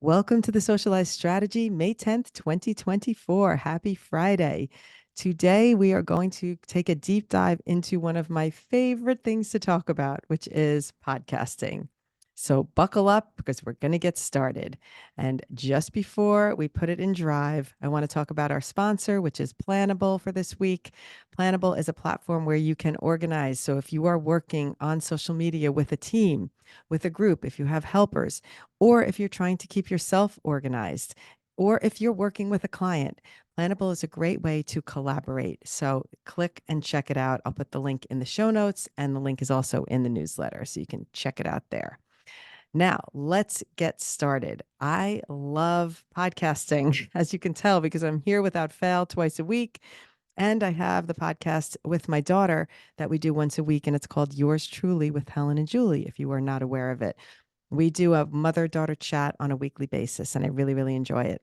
Welcome to the Socialize Strategy, May 10th, 2024. Happy Friday. Today, we are going to take a deep dive into one of my favorite things to talk about, which is podcasting. So buckle up because we're going to get started. And just before we put it in drive, I want to talk about our sponsor, which is Planable for this week. Planable is a platform where you can organize. So if you are working on social media with a team, with a group, if you have helpers, or if you're trying to keep yourself organized, or if you're working with a client, Planable is a great way to collaborate. So click and check it out. I'll put the link in the show notes, and the link is also in the newsletter, so you can check it out there. Now, let's get started. I love podcasting, as you can tell, because I'm here without fail twice a week. And I have the podcast with my daughter that we do once a week, and it's called Yours Truly with Helen and Julie, if you are not aware of it. We do a mother-daughter chat on a weekly basis, and I really, really enjoy it.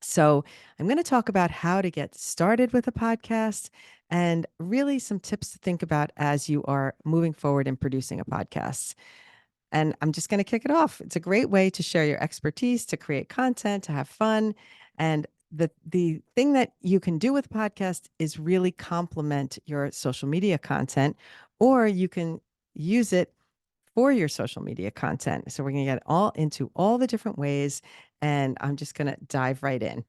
So I'm going to talk about how to get started with a podcast and really some tips to think about as you are moving forward in producing a podcast. And I'm just going to kick it off. It's a great way to share your expertise, to create content, to have fun. And the thing that you can do with podcast is really complement your social media content, or you can use it for your social media content. So we're going to get all into all the different ways, and I'm just going to dive right in.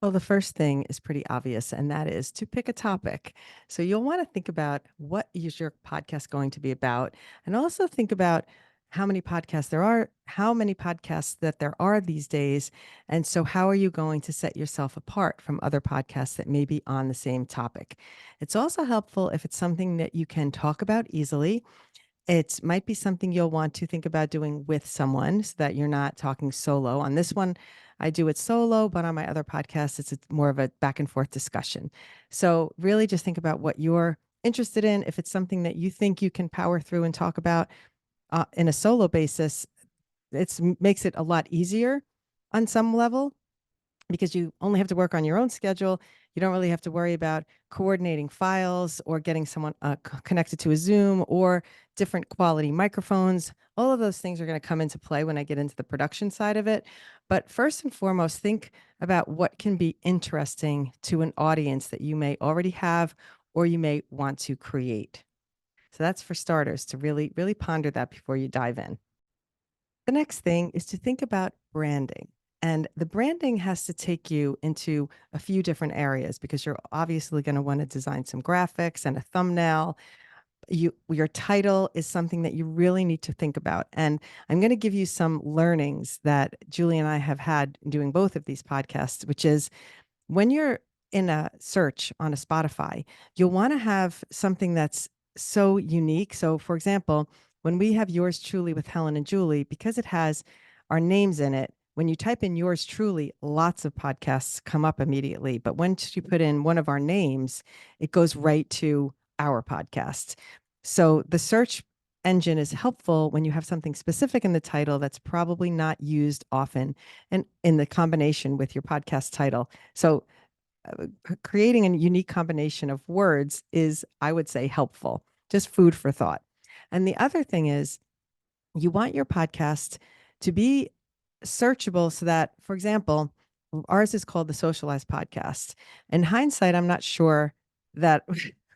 Well, the first thing is pretty obvious, and that is to pick a topic. So you'll want to think about what is your podcast going to be about, and also think about how many podcasts there are, how many podcasts that there are these days. And so, how are you going to set yourself apart from other podcasts that may be on the same topic? It's also helpful if it's something that you can talk about easily. It might be something you'll want to think about doing with someone so that you're not talking solo. On this one, I do it solo, but on my other podcast, it's more of a back and forth discussion. So, really just think about what you're interested in. If it's something that you think you can power through and talk about in a solo basis, it makes it a lot easier on some level because you only have to work on your own schedule. You don't really have to worry about coordinating files or getting someone connected to a Zoom or different quality microphones. All of those things are going to come into play when I get into the production side of it. But first and foremost, think about what can be interesting to an audience that you may already have or you may want to create. So that's for starters, to really, really ponder that before you dive in. The next thing is to think about branding. And the branding has to take you into a few different areas because you're obviously going to want to design some graphics and a thumbnail. Your title is something that you really need to think about. And I'm going to give you some learnings that Julie and I have had doing both of these podcasts, which is when you're in a search on a Spotify, you'll want to have something that's so unique. So, for example, when we have Yours Truly with Helen and Julie, because it has our names in it, when you type in Yours Truly, lots of podcasts come up immediately. But once you put in one of our names, it goes right to our podcast. So the search engine is helpful when you have something specific in the title that's probably not used often and in the combination with your podcast title. So creating a unique combination of words is, I would say, helpful, just food for thought. And the other thing is you want your podcast to be searchable so that, for example, ours is called the Socialize Podcast. In hindsight, I'm not sure that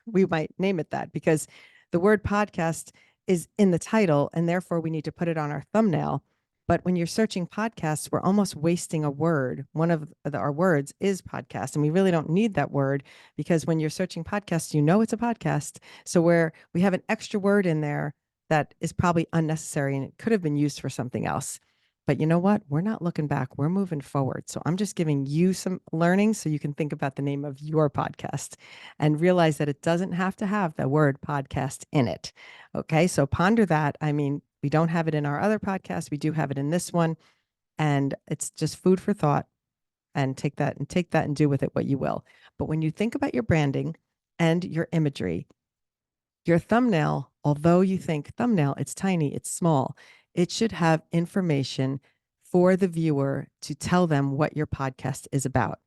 we might name it that because the word podcast is in the title and therefore we need to put it on our thumbnail. But when you're searching podcasts, we're almost wasting a word. One of our words is podcast, and we really don't need that word because when you're searching podcasts, you know it's a podcast. So where we have an extra word in there that is probably unnecessary and it could have been used for something else. But you know what? We're not looking back. We're moving forward. So I'm just giving you some learning so you can think about the name of your podcast and realize that it doesn't have to have the word podcast in it. Okay. So ponder that. I mean, we don't have it in our other podcast. We do have it in this one. And it's just food for thought. And take that and do with it what you will. But when you think about your branding and your imagery, your thumbnail, although you think thumbnail, it's tiny, it's small, it should have information for the viewer to tell them what your podcast is about.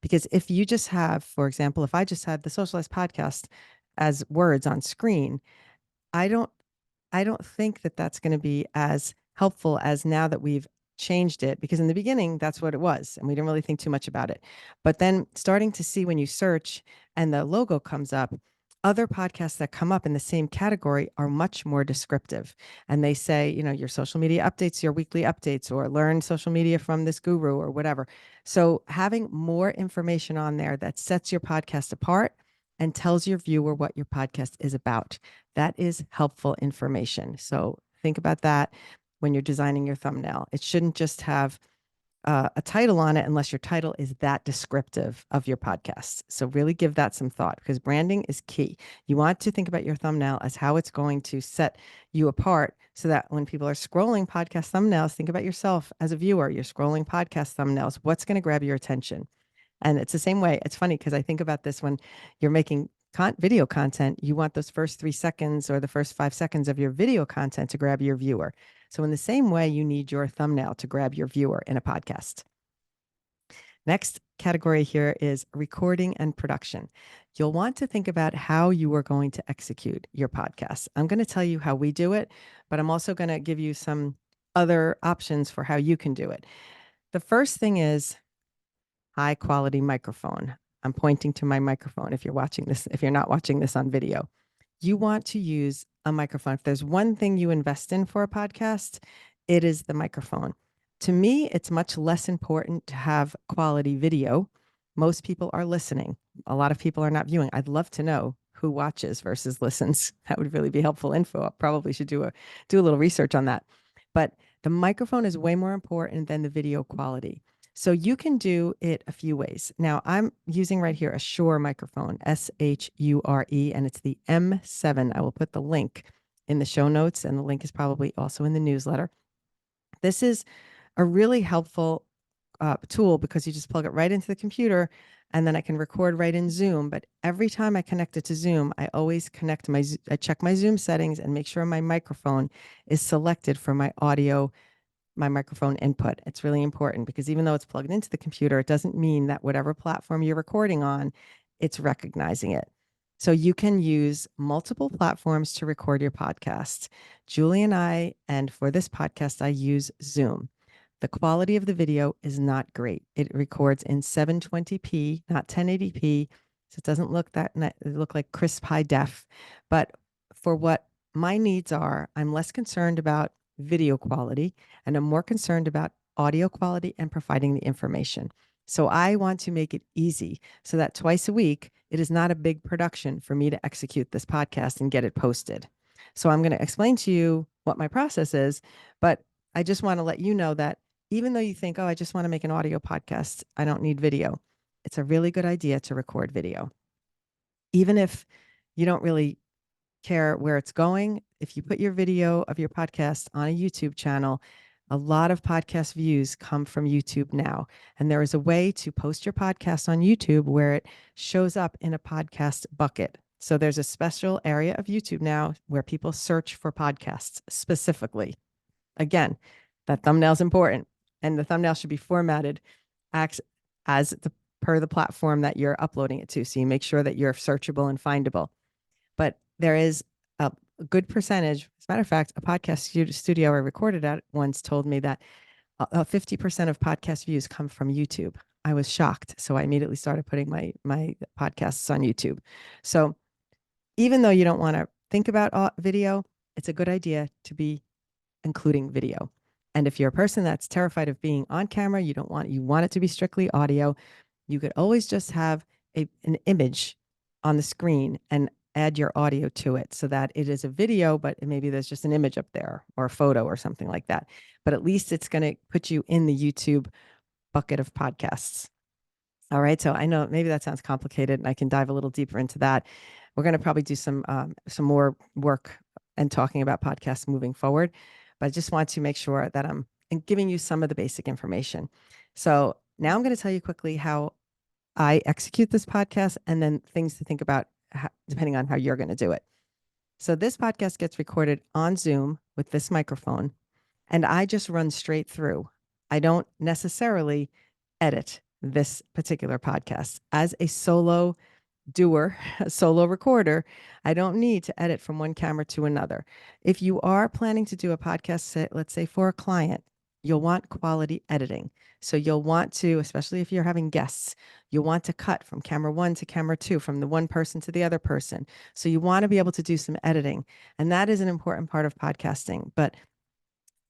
Because if you just have, for example, if I just had the Socialized Podcast as words on screen, I don't I don't think that that's going to be as helpful as now that we've changed it because in the beginning, that's what it was. And we didn't really think too much about it. But then starting to see when you search and the logo comes up, other podcasts that come up in the same category are much more descriptive. And they say, your social media updates, your weekly updates, or learn social media from this guru or whatever. So having more information on there that sets your podcast apart and tells your viewer what your podcast is about. That is helpful information. So think about that when you're designing your thumbnail. It shouldn't just have a title on it unless your title is that descriptive of your podcast. So really give that some thought because branding is key. You want to think about your thumbnail as how it's going to set you apart so that when people are scrolling podcast thumbnails, think about yourself as a viewer. You're scrolling podcast thumbnails. What's going to grab your attention? And it's the same way. It's funny because I think about this when you're making video content, you want those first 3 seconds or the first 5 seconds of your video content to grab your viewer. So in the same way, you need your thumbnail to grab your viewer in a podcast. Next category here is recording and production. You'll want to think about how you are going to execute your podcast. I'm going to tell you how we do it, but I'm also going to give you some other options for how you can do it. The first thing is high quality microphone. I'm pointing to my microphone if you're watching this, if you're not watching this on video. You want to use a microphone. If there's one thing you invest in for a podcast, it is the microphone. To me, it's much less important to have quality video. Most people are listening. A lot of people are not viewing. I'd love to know who watches versus listens. That would really be helpful info. I probably should do a little research on that. But the microphone is way more important than the video quality. So you can do it a few ways. Now I'm using right here a Shure microphone, Shure, and it's the M7. I will put the link in the show notes, and the link is probably also in the newsletter. This is a really helpful tool because you just plug it right into the computer and then I can record right in Zoom. But every time I connect it to Zoom, I always I check my Zoom settings and make sure my microphone is selected for my audio, my microphone input. It's really important because even though it's plugged into the computer, it doesn't mean that whatever platform you're recording on, it's recognizing it. So you can use multiple platforms to record your podcast. Julie and for this podcast, I use Zoom. The quality of the video is not great. It records in 720p, not 1080p. So it doesn't look like crisp high def. But for what my needs are, I'm less concerned about video quality and I'm more concerned about audio quality and providing the information. So I want to make it easy so that twice a week, it is not a big production for me to execute this podcast and get it posted. So I'm going to explain to you what my process is, but I just want to let you know that even though you think, oh, I just want to make an audio podcast, I don't need video, it's a really good idea to record video. Even if you don't really care where it's going, if you put your video of your podcast on a YouTube channel, a lot of podcast views come from YouTube now. And there is a way to post your podcast on YouTube where it shows up in a podcast bucket. So there's a special area of YouTube now where people search for podcasts specifically. Again, that thumbnail is important and the thumbnail should be formatted per the platform that you're uploading it to. So you make sure that you're searchable and findable. But there is a good percentage. As a matter of fact, a podcast studio I recorded at once told me that 50% of podcast views come from YouTube. I was shocked. So I immediately started putting my podcasts on YouTube. So even though you don't want to think about video, it's a good idea to be including video. And if you're a person that's terrified of being on camera, you want it to be strictly audio, you could always just have an image on the screen and add your audio to it so that it is a video, but maybe there's just an image up there or a photo or something like that. But at least it's going to put you in the YouTube bucket of podcasts. All right. So I know maybe that sounds complicated and I can dive a little deeper into that. We're going to probably do some more work and talking about podcasts moving forward, but I just want to make sure that I'm giving you some of the basic information. So now I'm going to tell you quickly how I execute this podcast and then things to think about depending on how you're going to do it. So this podcast gets recorded on Zoom with this microphone, and I just run straight through. I don't necessarily edit this particular podcast. As a solo doer, a solo recorder, I don't need to edit from one camera to another. If you are planning to do a podcast, let's say for a client, you'll want quality editing. So you'll want to, especially if you're having guests, you'll want to cut from camera one to camera two, from the one person to the other person. So you want to be able to do some editing. And that is an important part of podcasting. But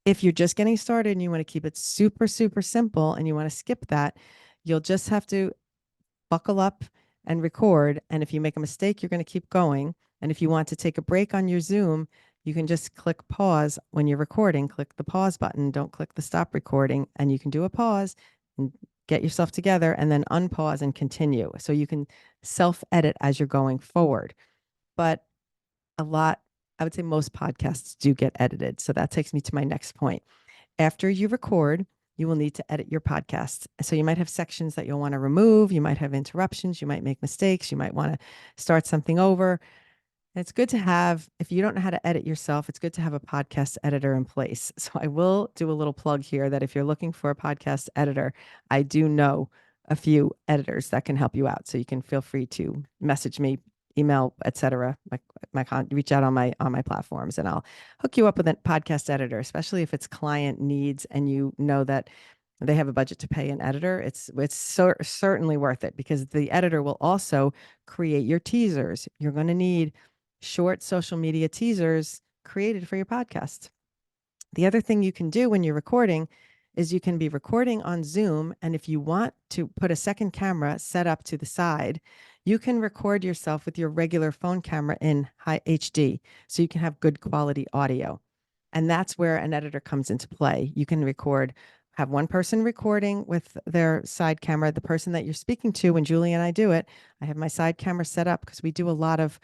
if you're just getting started and you want to keep it super, super simple and you want to skip that, you'll just have to buckle up and record. And if you make a mistake, you're going to keep going. And if you want to take a break on your Zoom, you can just click pause when you're recording. Click the pause button. Don't click the stop recording. And you can do a pause and get yourself together and then unpause and continue. So you can self edit as you're going forward. But a lot, I would say most podcasts do get edited. So that takes me to my next point. After you record, you will need to edit your podcast. So you might have sections that you'll want to remove. You might have interruptions. You might make mistakes. You might want to start something over. It's good to have, if you don't know how to edit yourself, it's good to have a podcast editor in place. So I will do a little plug here that if you're looking for a podcast editor, I do know a few editors that can help you out. So you can feel free to message me, email, etc. Reach out on my platforms, and I'll hook you up with a podcast editor, especially if it's client needs and you know that they have a budget to pay an editor. It's certainly worth it, because the editor will also create your teasers. You're going to need short social media teasers created for your podcast. The other thing you can do when you're recording is you can be recording on Zoom. And if you want to put a second camera set up to the side, you can record yourself with your regular phone camera in high HD. So you can have good quality audio. And that's where an editor comes into play. You can have one person recording with their side camera, the person that you're speaking to. When Julie and I do it, I have my side camera set up because we do a lot of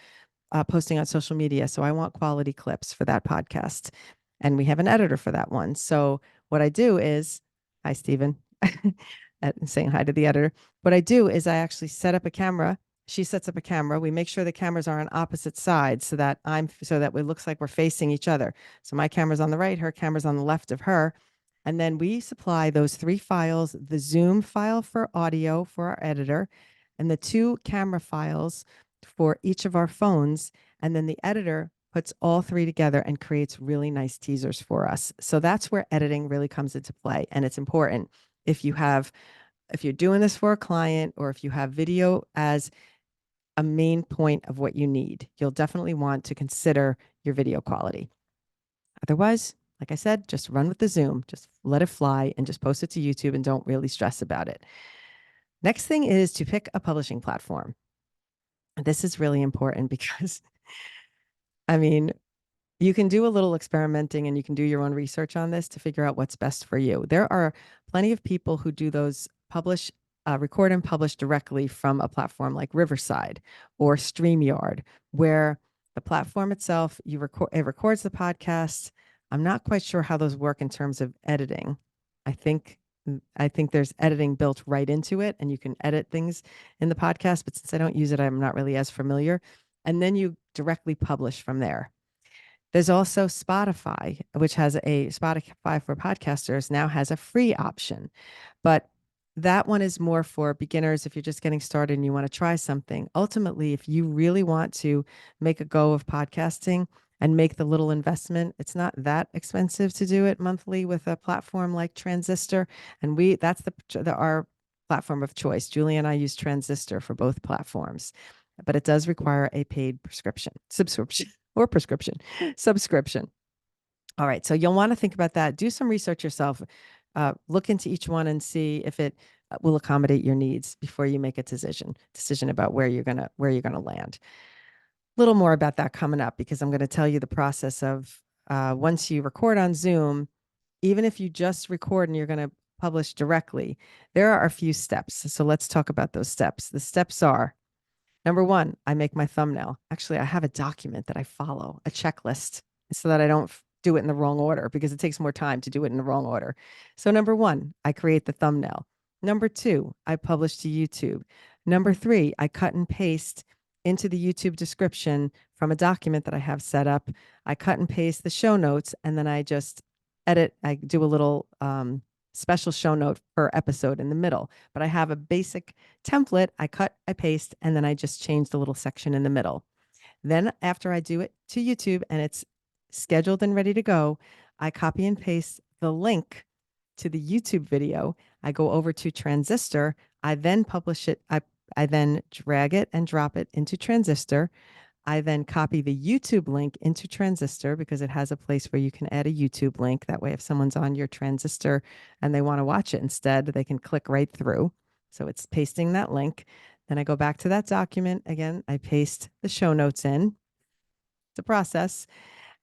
posting on social media. So I want quality clips for that podcast. And we have an editor for that one. So what I do is, hi, Stephen, saying hi to the editor. What I do is I actually set up a camera. She sets up a camera. We make sure the cameras are on opposite sides so that it looks like we're facing each other. So my camera's on the right, her camera's on the left of her. And then we supply those 3 files, the Zoom file for audio for our editor, and the 2 camera files for each of our phones. And then the editor puts all 3 together and creates really nice teasers for us. So that's where editing really comes into play. And it's important if you're doing this for a client, or if you have video as a main point of what you need, you'll definitely want to consider your video quality. Otherwise, like I said, just run with the Zoom, just let it fly and just post it to YouTube and don't really stress about it. Next thing is to pick a publishing platform. This is really important because, I mean, you can do a little experimenting and you can do your own research on this to figure out what's best for you. There are plenty of people who do those record and publish directly from a platform like Riverside or StreamYard, where the platform itself, it records the podcast. I'm not quite sure how those work in terms of editing. I think there's editing built right into it, and you can edit things in the podcast. But since I don't use it, I'm not really as familiar. And then you directly publish from there. There's also Spotify, which has Spotify for podcasters now has a free option, but that one is more for beginners. If you're just getting started and you want to try something, ultimately, if you really want to make a go of podcasting and make the little investment, it's not that expensive to do it monthly with a platform like Transistor. And that's our platform of choice. Julie and I use Transistor for both platforms, but it does require a paid subscription. All right. So you'll want to think about that. Do some research yourself. Look into each one and see if it will accommodate your needs before you make a decision about where you're gonna land. A little more about that coming up, because I'm going to tell you the process of once you record on Zoom, even if you just record and you're going to publish directly, there are a few steps. So let's talk about those steps. The steps are: number 1, I make my thumbnail. Actually, I have a document that I follow, a checklist, so that I don't do it in the wrong order, because it takes more time to do it in the wrong order. So number 1, I create the thumbnail. Number 2, I publish to YouTube. Number 3, I cut and paste into the YouTube description from a document that I have set up. I cut and paste the show notes, and then I just edit. I do a little special show note per episode in the middle, but I have a basic template. I cut, I paste, and then I just change the little section in the middle. Then after I do it to YouTube and it's scheduled and ready to go, I copy and paste the link to the YouTube video, I go over to Transistor. I then publish it. I then drag it and drop it into Transistor. I then copy the YouTube link into Transistor because it has a place where you can add a YouTube link. That way, if someone's on your Transistor and they want to watch it instead, they can click right through. So it's pasting that link. Then I go back to that document. Again, I paste the show notes in. It's a process.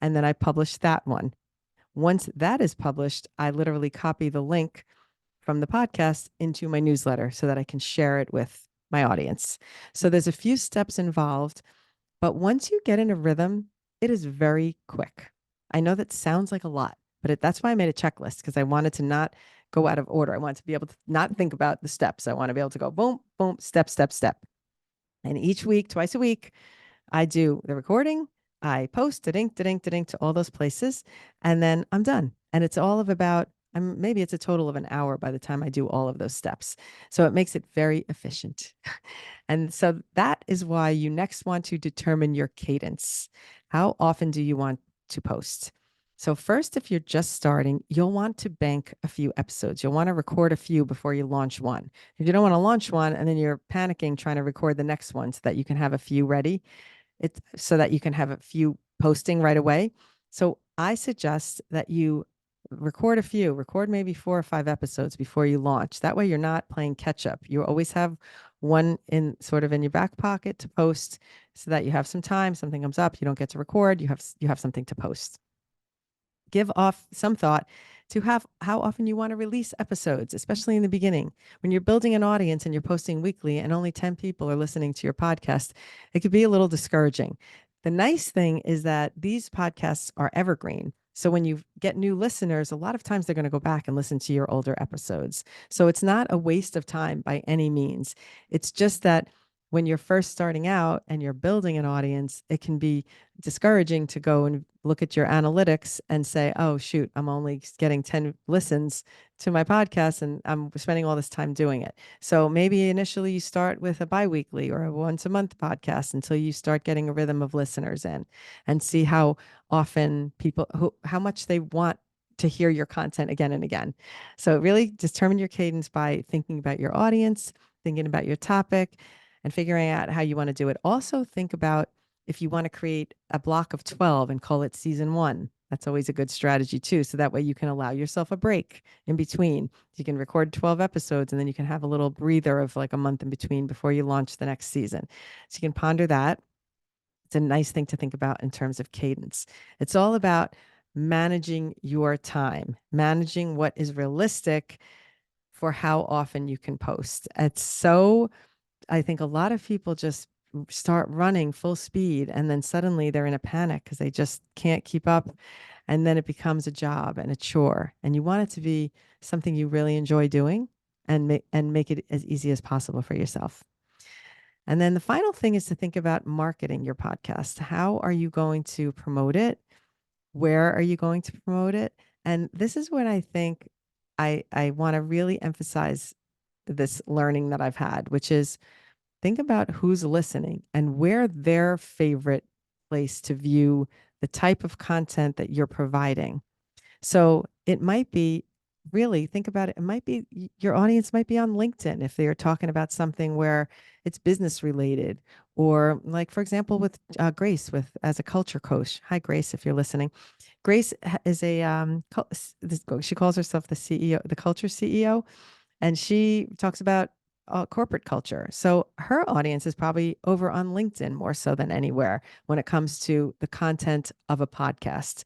And then I publish that one. Once that is published, I literally copy the link from the podcast into my newsletter so that I can share it with my audience. So there's a few steps involved, but once you get in a rhythm, it is very quick. I know that sounds like a lot, but that's why I made a checklist, because I wanted to not go out of order. I wanted to be able to not think about the steps. I want to be able to go boom, boom, step, step, step. And each week, twice a week, I do the recording, I post da-dink, da-dink, da-dink to all those places, and then I'm done. And it's all of about, maybe it's a total of an hour by the time I do all of those steps. So it makes it very efficient. And so that is why you next want to determine your cadence. How often do you want to post? So first, if you're just starting, you'll want to bank a few episodes. You'll want to record a few before you launch one. If you don't want to launch one and then you're panicking trying to record the next one so that you can have a few ready, it's so that you can have a few posting right away. So I suggest that you record maybe 4 or 5 episodes before you launch. That way you're not playing catch up. You always have one in sort of in your back pocket to post so that you have some time, something comes up, you don't get to record, you have something to post. Give off some thought to have how often you want to release episodes, especially in the beginning. When you're building an audience and you're posting weekly and only 10 people are listening to your podcast, it could be a little discouraging. The nice thing is that these podcasts are evergreen. So when you get new listeners, a lot of times they're going to go back and listen to your older episodes. So it's not a waste of time by any means. It's just that when you're first starting out and you're building an audience, it can be discouraging to go and look at your analytics and say, oh, shoot, I'm only getting 10 listens to my podcast and I'm spending all this time doing it. So maybe initially you start with a biweekly or a once a month podcast until you start getting a rhythm of listeners in, and see how often how much they want to hear your content again and again. So really determine your cadence by thinking about your audience, thinking about your topic, and figuring out how you want to do it. Also think about if you want to create a block of 12 and call it season 1. That's always a good strategy too. So that way you can allow yourself a break in between. You can record 12 episodes and then you can have a little breather of like a month in between before you launch the next season. So you can ponder that. It's a nice thing to think about in terms of cadence. It's all about managing your time, managing what is realistic for how often you can post. I think a lot of people just start running full speed and then suddenly they're in a panic because they just can't keep up. And then it becomes a job and a chore. And you want it to be something you really enjoy doing and make it as easy as possible for yourself. And then the final thing is to think about marketing your podcast. How are you going to promote it? Where are you going to promote it? And this is when I think I want to really emphasize this learning that I've had, which is think about who's listening and where their favorite place to view the type of content that you're providing. So it might be really think about it. It might be your audience might be on LinkedIn if they are talking about something where it's business related, or like, for example, with Grace as a culture coach. Hi, Grace, if you're listening. Grace is she calls herself the CEO, the culture CEO, and she talks about corporate culture. So her audience is probably over on LinkedIn more so than anywhere when it comes to the content of a podcast.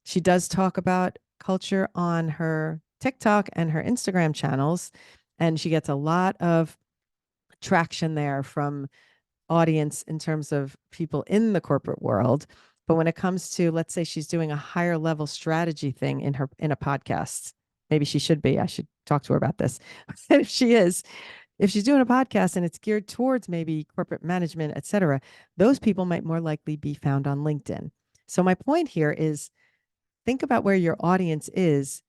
She does talk about culture on her TikTok and her Instagram channels, and she gets a lot of traction there from audience in terms of people in the corporate world. But when it comes to, let's say she's doing a higher level strategy thing in a podcast, maybe she should be. I should talk to her about this. If she's doing a podcast and it's geared towards maybe corporate management, et cetera, those people might more likely be found on LinkedIn. So my point here is think about where your audience is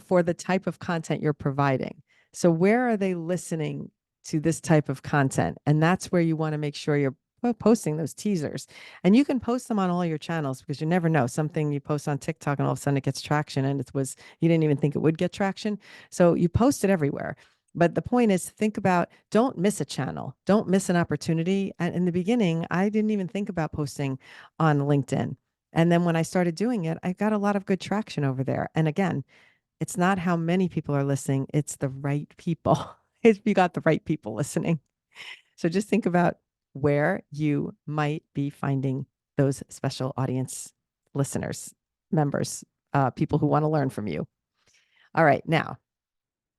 for the type of content you're providing. So where are they listening to this type of content? And that's where you want to make sure you're posting those teasers. And you can post them on all your channels because you never know. Something you post on TikTok and all of a sudden it gets traction and it was, you didn't even think it would get traction. So you post it everywhere. But the point is to think about, don't miss a channel, don't miss an opportunity. And in the beginning, I didn't even think about posting on LinkedIn. And then when I started doing it, I got a lot of good traction over there. And again, it's not how many people are listening, it's the right people. If you got the right people listening. So just think about where you might be finding those special audience listeners, members, people who want to learn from you. All right, now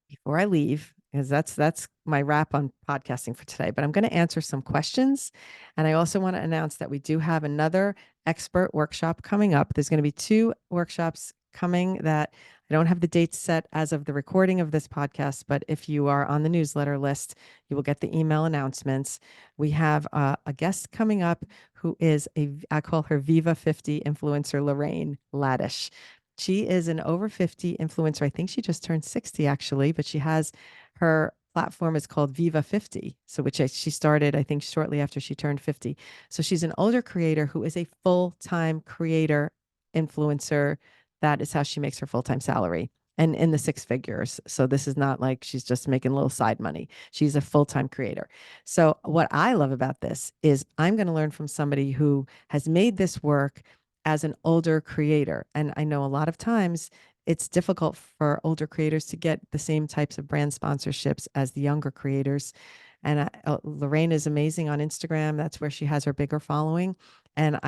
before I leave, because that's my wrap on podcasting for today, but I'm going to answer some questions. And I also want to announce that we do have another expert workshop coming up. There's going to be 2 workshops coming that I don't have the dates set as of the recording of this podcast, but if you are on the newsletter list, you will get the email announcements. We have a guest coming up who is I call her Viva 50 influencer, Lorraine Laddish. She is an over 50 influencer. I think she just turned 60 actually, but she has her platform is called Viva 50. So she started, I think, shortly after she turned 50. So she's an older creator who is a full-time creator influencer. That is how she makes her full-time salary and in the 6 figures. So this is not like she's just making a little side money. She's a full-time creator. So what I love about this is I'm going to learn from somebody who has made this work as an older creator. And I know a lot of times it's difficult for older creators to get the same types of brand sponsorships as the younger creators. And Lorraine is amazing on Instagram. That's where she has her bigger following. And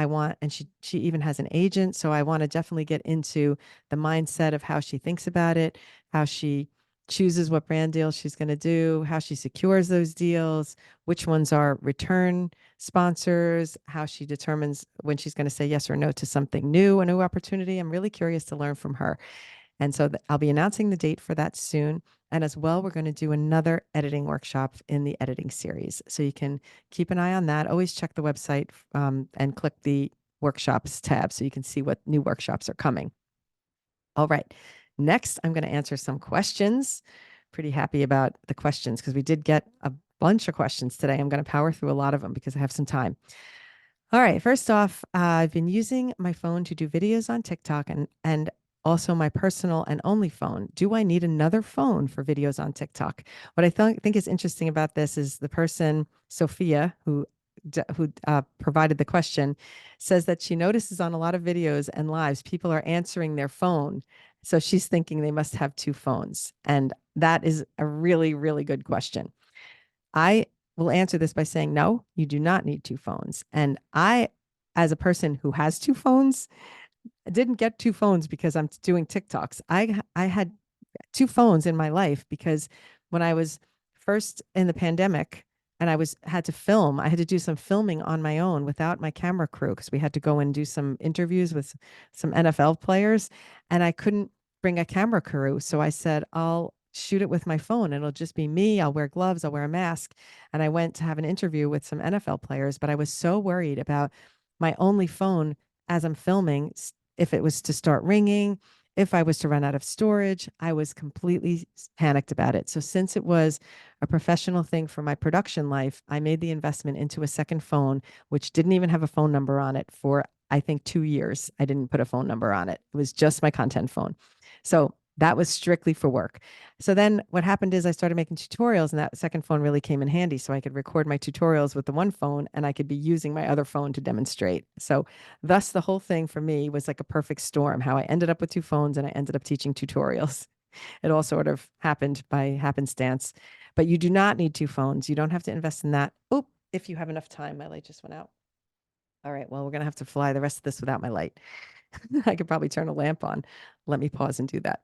she even has an agent. So I want to definitely get into the mindset of how she thinks about it, how she chooses what brand deals she's going to do, how she secures those deals, which ones are return sponsors, how she determines when she's going to say yes or no to something new, a new opportunity. I'm really curious to learn from her. And so I'll be announcing the date for that soon. And as well, we're going to do another editing workshop in the editing series. So you can keep an eye on that. Always check the website and click the workshops tab so you can see what new workshops are coming. All right. Next, I'm going to answer some questions. Pretty happy about the questions because we did get a bunch of questions today. I'm going to power through a lot of them because I have some time. All right. First off, I've been using my phone to do videos on TikTok and also my personal and only phone. Do I need another phone for videos on TikTok? What I think is interesting about this is the person, Sophia, who provided the question, says that she notices on a lot of videos and lives, people are answering their phone. So she's thinking they must have 2 phones. And that is a really, really good question. I will answer this by saying, no, you do not need 2 phones. And I, as a person who has 2 phones, didn't get 2 phones because I'm doing TikToks. I had 2 phones in my life because when I was first in the pandemic and had to film, I had to do some filming on my own without my camera crew because we had to go and do some interviews with some NFL players and I couldn't bring a camera crew. So I said, I'll shoot it with my phone. It'll just be me. I'll wear gloves, I'll wear a mask. And I went to have an interview with some NFL players, but I was so worried about my only phone as I'm filming, if it was to start ringing, if I was to run out of storage, I was completely panicked about it. So since it was a professional thing for my production life, I made the investment into a second phone, which didn't even have a phone number on it for, I think, 2 years. I didn't put a phone number on it. It was just my content phone. So that was strictly for work. So then what happened is I started making tutorials and that second phone really came in handy. So I could record my tutorials with the one phone and I could be using my other phone to demonstrate. So thus the whole thing for me was like a perfect storm, how I ended up with 2 phones and I ended up teaching tutorials. It all sort of happened by happenstance, but you do not need 2 phones. You don't have to invest in that. Oh, if you have enough time, my light just went out. All right. Well, we're going to have to fly the rest of this without my light. I could probably turn a lamp on. Let me pause and do that.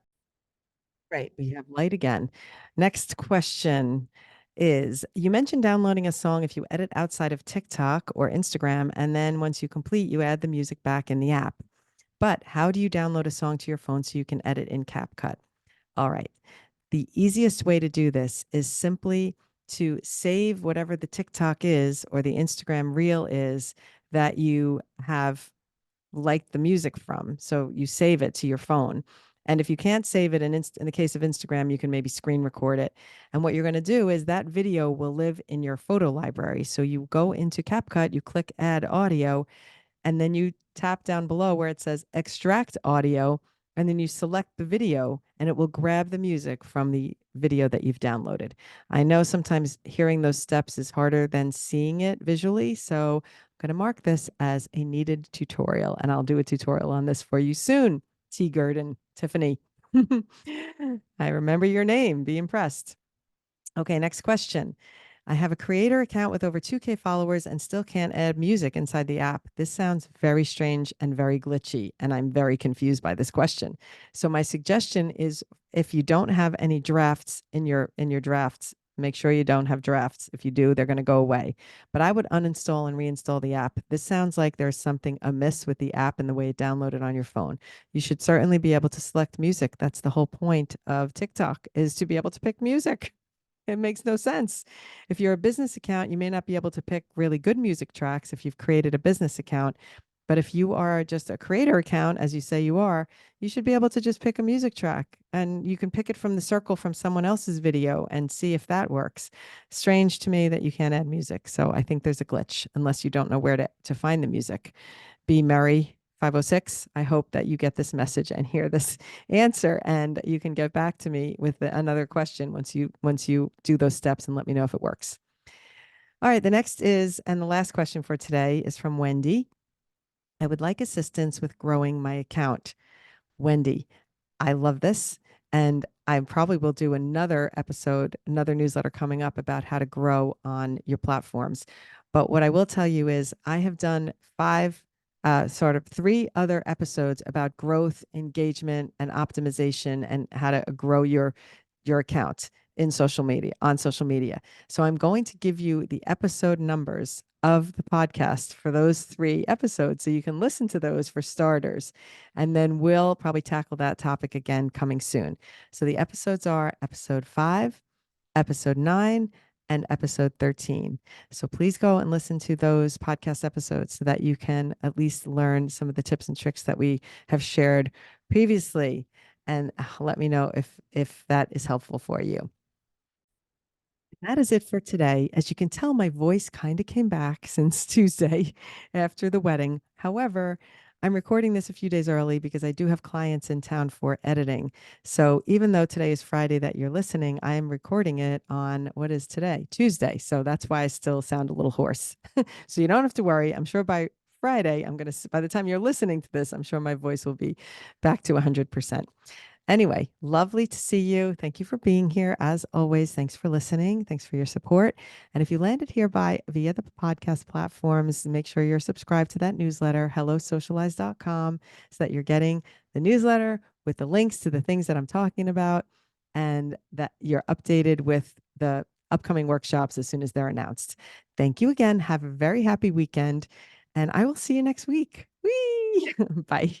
Right. We have light again. Next question is, you mentioned downloading a song if you edit outside of TikTok or Instagram, and then once you complete, you add the music back in the app. But how do you download a song to your phone so you can edit in CapCut? All right. The easiest way to do this is simply to save whatever the TikTok is or the Instagram reel is that you have liked the music from. So you save it to your phone And if you can't save it in the case of Instagram, you can maybe screen record it. And what you're going to do is that video will live in your photo library. So you go into CapCut, you click add audio, and then you tap down below where it says extract audio, and then you select the video and it will grab the music from the video that you've downloaded. I know sometimes hearing those steps is harder than seeing it visually, so I'm going to mark this as a needed tutorial, and I'll do a tutorial on this for you soon. T. Gurdon, Tiffany. I remember your name. Be impressed. Okay, next question. I have a creator account with over 2K followers and still can't add music inside the app. This sounds very strange and very glitchy, and I'm very confused by this question. So my suggestion is, if you don't have any drafts in your drafts, make sure you don't have drafts. If you do, they're going to go away. But I would uninstall and reinstall the app. This sounds like there's something amiss with the app and the way it downloaded on your phone. You should certainly be able to select music. That's the whole point of TikTok, is to be able to pick music. It makes no sense. If you're a business account, you may not be able to pick really good music tracks if you've created a business account. But if you are just a creator account, as you say you are, you should be able to just pick a music track, and you can pick it from the circle from someone else's video and see if that works. Strange to me that you can't add music. So I think there's a glitch unless you don't know where to find the music. Be merry. 506. I hope that you get this message and hear this answer, and you can get back to me with another question once you do those steps and let me know if it works. All right, the next is, and the last question for today is from Wendy. I would like assistance with growing my account. Wendy, I love this. And I probably will do another episode, another newsletter coming up about how to grow on your platforms. But what I will tell you is I have done sort of three other episodes about growth, engagement, and optimization, and how to grow your account in social media, on social media. So I'm going to give you the episode numbers of the podcast for those three episodes so you can listen to those for starters. And then we'll probably tackle that topic again coming soon. So the episodes are episode 5, episode 9, and episode 13. So please go and listen to those podcast episodes so that you can at least learn some of the tips and tricks that we have shared previously, and let me know if that is helpful for you. That is it for today. As you can tell, my voice kind of came back since Tuesday after the wedding. However, I'm recording this a few days early because I do have clients in town for editing. So even though today is Friday that you're listening, I am recording it on, what is today? Tuesday. So that's why I still sound a little hoarse. So you don't have to worry. I'm sure by Friday, by the time you're listening to this, I'm sure my voice will be back to 100%. Anyway, lovely to see you. Thank you for being here. As always, thanks for listening. Thanks for your support. And if you landed here via the podcast platforms, make sure you're subscribed to that newsletter, hellosocialize.com, so that you're getting the newsletter with the links to the things that I'm talking about, and that you're updated with the upcoming workshops as soon as they're announced. Thank you again. Have a very happy weekend, and I will see you next week. Whee! Bye.